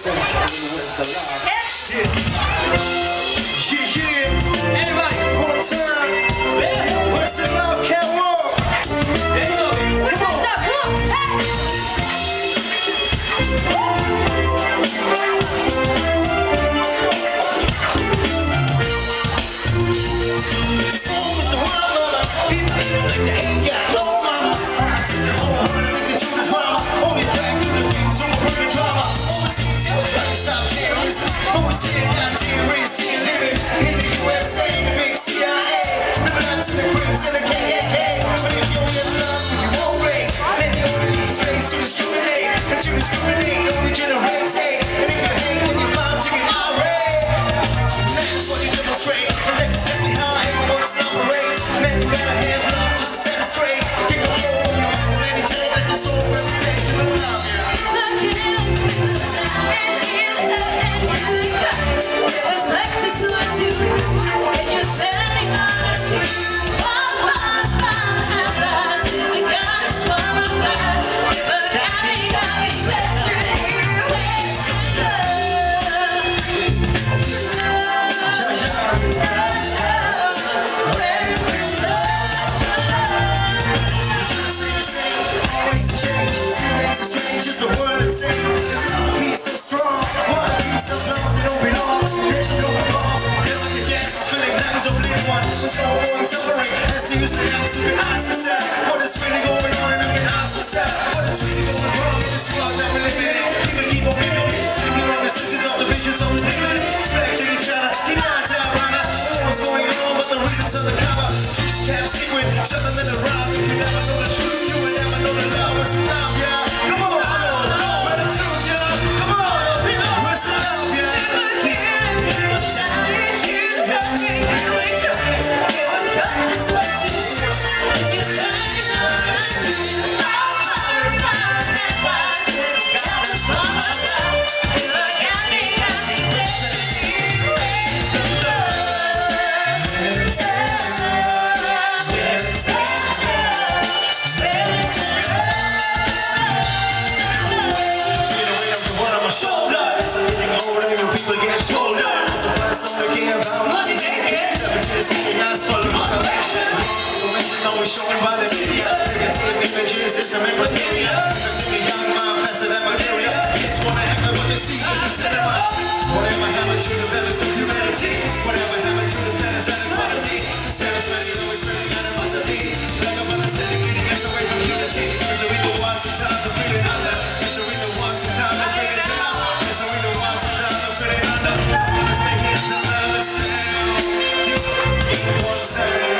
USA. Yeah. Everybody, One time. What's the love, Catwalk? there you go. Push this up, come on, hey! It's home with the world, mama. People living like they ain't got no mama. I sit at home, addicted to the drama. Only drag through the things, so we're the drama. Always easy, trying to stop terrorists. Always saying down terrorists, here living in the U.S.A. The big CIA, the bloods and the crips and the KKK. But if you only have love, you won't race. Then you only need space to discriminate. And to discriminate only generates hate. And if you hate, then you're bound to get irate. That's what you demonstrate. And that's exactly how everyone operates. Man, you gotta have love just to stand straight. Get control of your mind and anything that your soul represents. You know love, yeah. Suffering as to use the young to ask yourself what is really going on, and you can ask yourself what is really going wrong in this world that we live in. People keep on living, thinking on decisions of the visions of the dividend, expecting each other, denied to outrunner. What's going on, but the reasons undercover. Truth kept secret, something in the round. You never know the truth, you will never know the love. What's love, yeah? Come on, where the truth, yeah? Come on, people, where's the love, yeah? People get shoulder, so find something again about money making. Selfishness, nice for the motivation. Information always showing by the media. Negative images, it's the material. Thinking young mind faster than material. Kids wanna act like what they see instead of whatever happened to the balance of humanity? Whatever happened to the balance and equality? Instead of spending, always spending animosity. Like a understanding, leading us away from unity. It's a reason why sometimes I'm feeling under. It's a reason why sometimes I'm feeling down. It's a reason why sometimes I'm feeling under. Let's take it to the sound. You one time.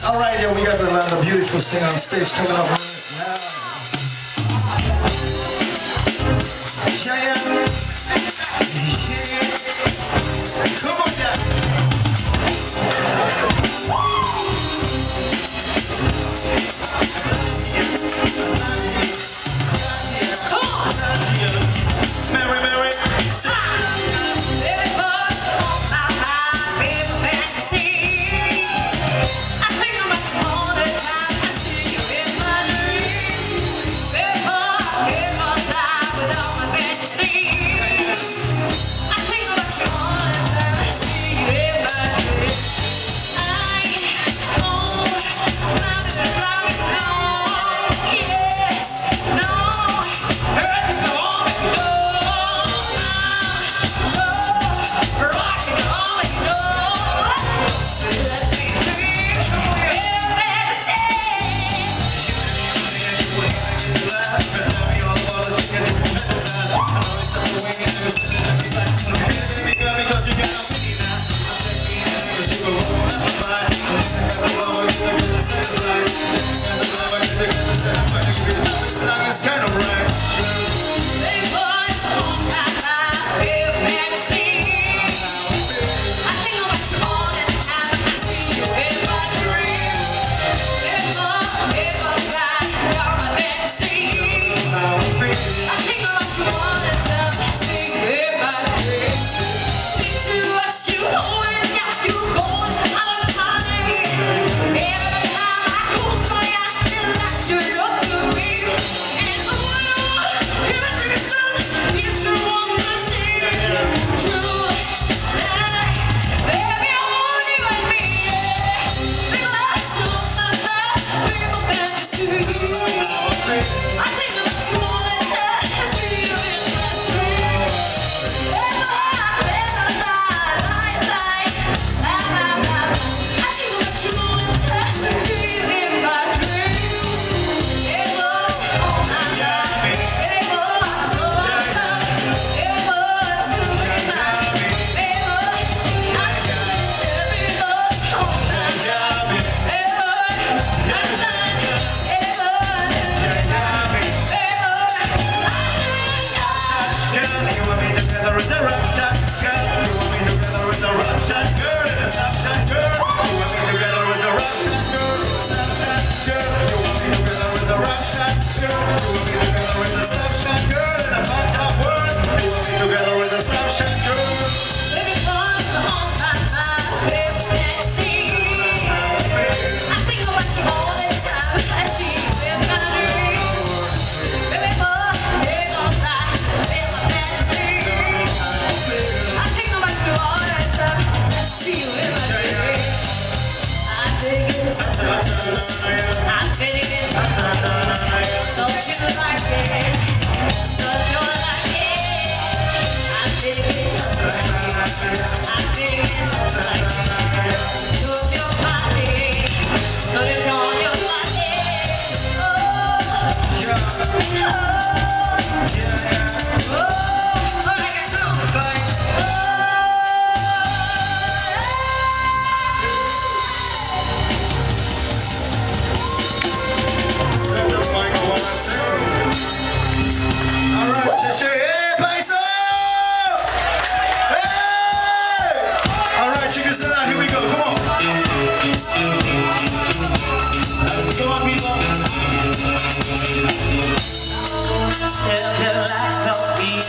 Alright, yo, we got the beautiful singer on stage coming up right now. Yeah. Come on, yeah. Mary, Mary. I think I'm much more than happy to see you in my dreams.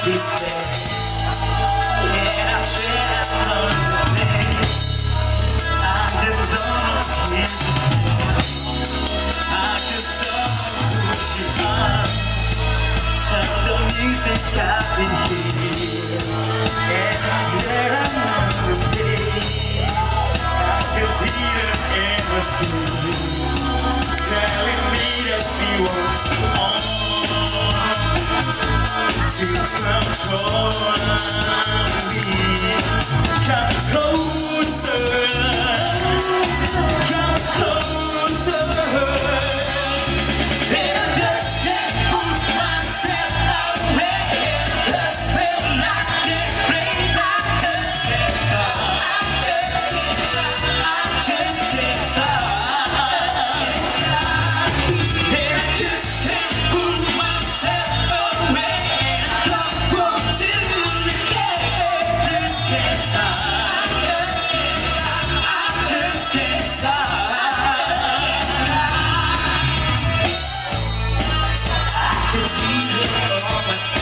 despair. And I said I'm lonely. I never done again. I just saw who you are. Tell the music I've been here. And there are no days I could hear endlessly telling me that she wants to control me. Come closer, come closer. And I just can't put myself away. Just feel like it's rain. I just can't stop. I just can't stop. And I just can't put myself away. I don't want to escape. Just can't stop. I just can't stop. I can feel it on my skin.